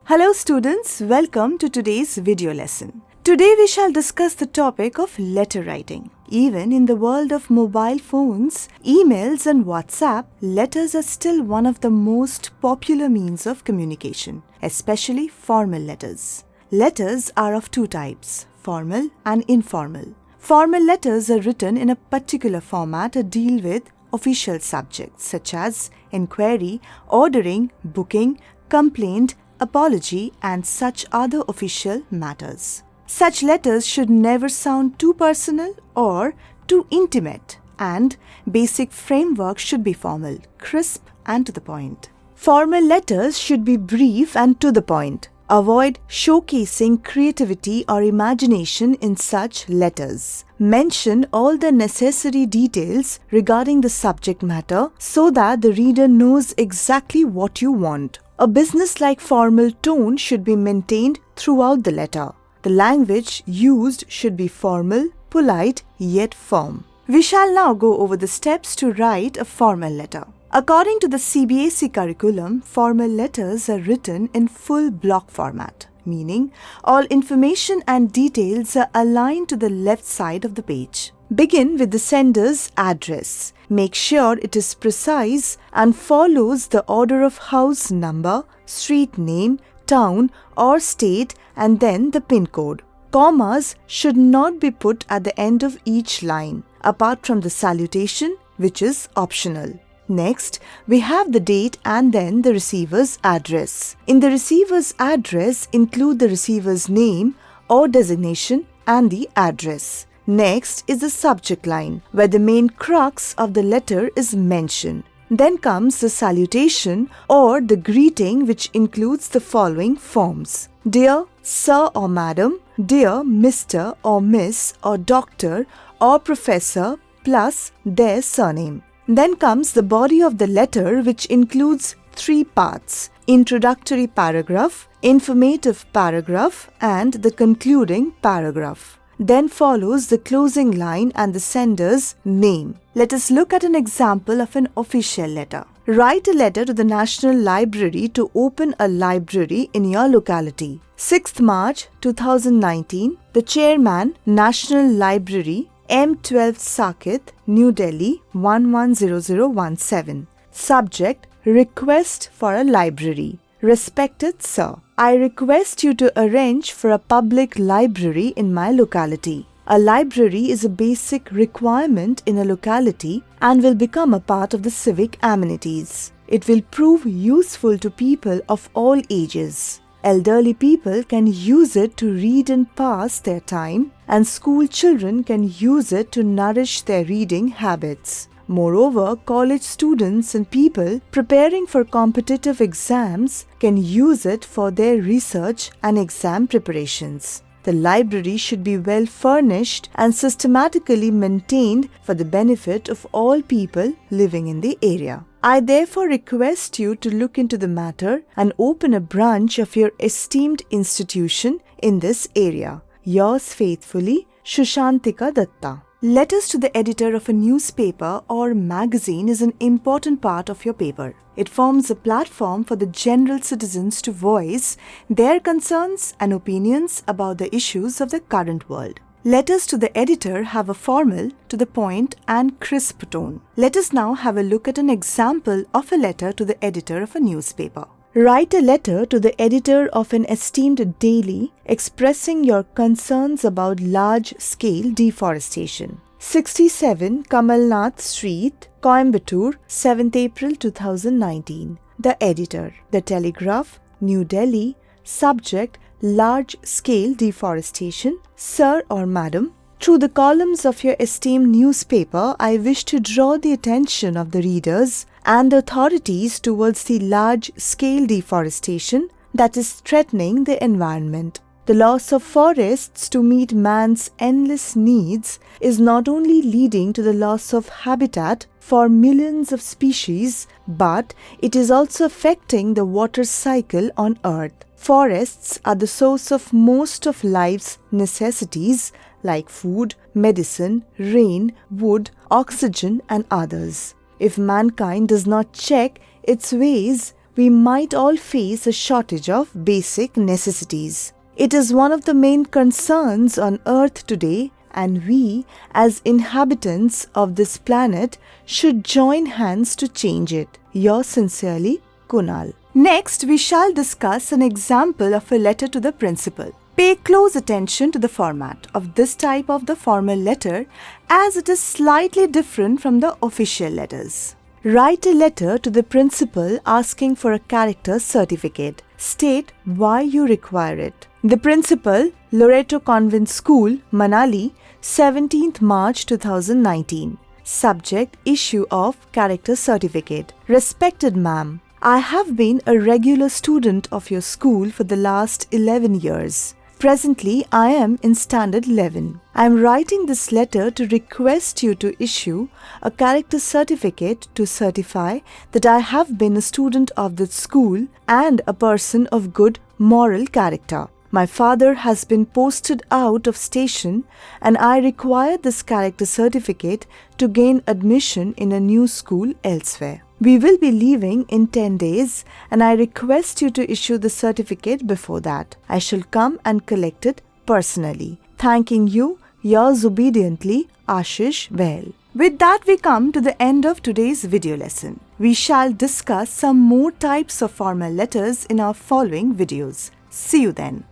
Hello students, welcome to today's video lesson. Today we shall discuss the topic of letter writing. Even in the world of mobile phones, emails and WhatsApp, letters are still one of the most popular means of communication, especially formal letters. Letters are of two types, formal and informal. Formal letters are written in a particular format to deal with official subjects such as inquiry, ordering, booking, complaint, apology, and such other official matters. Such letters should never sound too personal or too intimate, and basic framework should be formal, crisp, and to the point. Formal letters should be brief and to the point. Avoid showcasing creativity or imagination in such letters. Mention all the necessary details regarding the subject matter so that the reader knows exactly what you want. A business-like formal tone should be maintained throughout the letter. The language used should be formal, polite, yet firm. We shall now go over the steps to write a formal letter. According to the CBSE curriculum, formal letters are written in full block format, meaning all information and details are aligned to the left side of the page. Begin with the sender's address. Make sure it is precise and follows the order of house number, street name, town or state, and then the pin code. Commas should not be put at the end of each line, apart from the salutation, which is optional. Next, we have the date and then the receiver's address. In the receiver's address, include the receiver's name or designation and the address. Next is the subject line, where the main crux of the letter is mentioned. Then comes the salutation or the greeting, which includes the following forms: Dear Sir or Madam, Dear Mr. or Miss or Doctor or Professor, plus their surname. Then comes the body of the letter, which includes three parts: introductory paragraph, informative paragraph, and the concluding paragraph. Then follows the closing line and the sender's name. Let us look at an example of an official letter. Write a letter to the National Library to open a library in your locality. 6th March 2019, the Chairman, National Library, M12 Saket, New Delhi 110017. Subject: Request for a library. Respected Sir, I request you to arrange for a public library in my locality. A library is a basic requirement in a locality and will become a part of the civic amenities. It will prove useful to people of all ages. Elderly people can use it to read and pass their time, and school children can use it to nourish their reading habits. Moreover, college students and people preparing for competitive exams can use it for their research and exam preparations. The library should be well furnished and systematically maintained for the benefit of all people living in the area. I therefore request you to look into the matter and open a branch of your esteemed institution in this area. Yours faithfully, Shushantika Datta. Letters to the editor of a newspaper or magazine is an important part of your paper. It forms a platform for the general citizens to voice their concerns and opinions about the issues of the current world. Letters to the editor have a formal, to the point, and crisp tone. Let us now have a look at an example of a letter to the editor of a newspaper. Write a letter to the editor of an esteemed daily expressing your concerns about large-scale deforestation. 67 Kamalnath Street, Coimbatore, 7th April 2019. The editor. The Telegraph, New Delhi. Subject: large-scale deforestation. Sir or Madam, through the columns of your esteemed newspaper, I wish to draw the attention of the readers and the authorities towards the large-scale deforestation that is threatening the environment. The loss of forests to meet man's endless needs is not only leading to the loss of habitat for millions of species, but it is also affecting the water cycle on Earth. Forests are the source of most of life's necessities like food, medicine, rain, wood, oxygen, and others. If mankind does not check its ways, we might all face a shortage of basic necessities. It is one of the main concerns on Earth today, and we, as inhabitants of this planet, should join hands to change it. Yours sincerely, Kunal. Next, we shall discuss an example of a letter to the principal. Pay close attention to the format of this type of the formal letter, as it is slightly different from the official letters. Write a letter to the principal asking for a character certificate. State why you require it. The principal, Loreto Convent School, Manali, 17th March 2019. Subject: issue of character certificate. Respected ma'am, I have been a regular student of your school for the last 11 years. Presently, I am in Standard 11. I am writing this letter to request you to issue a character certificate to certify that I have been a student of this school and a person of good moral character. My father has been posted out of station and I require this character certificate to gain admission in a new school elsewhere. We will be leaving in 10 days and I request you to issue the certificate before that. I shall come and collect it personally. Thanking you, yours obediently, Ashish Vail. With that, we come to the end of today's video lesson. We shall discuss some more types of formal letters in our following videos. See you then.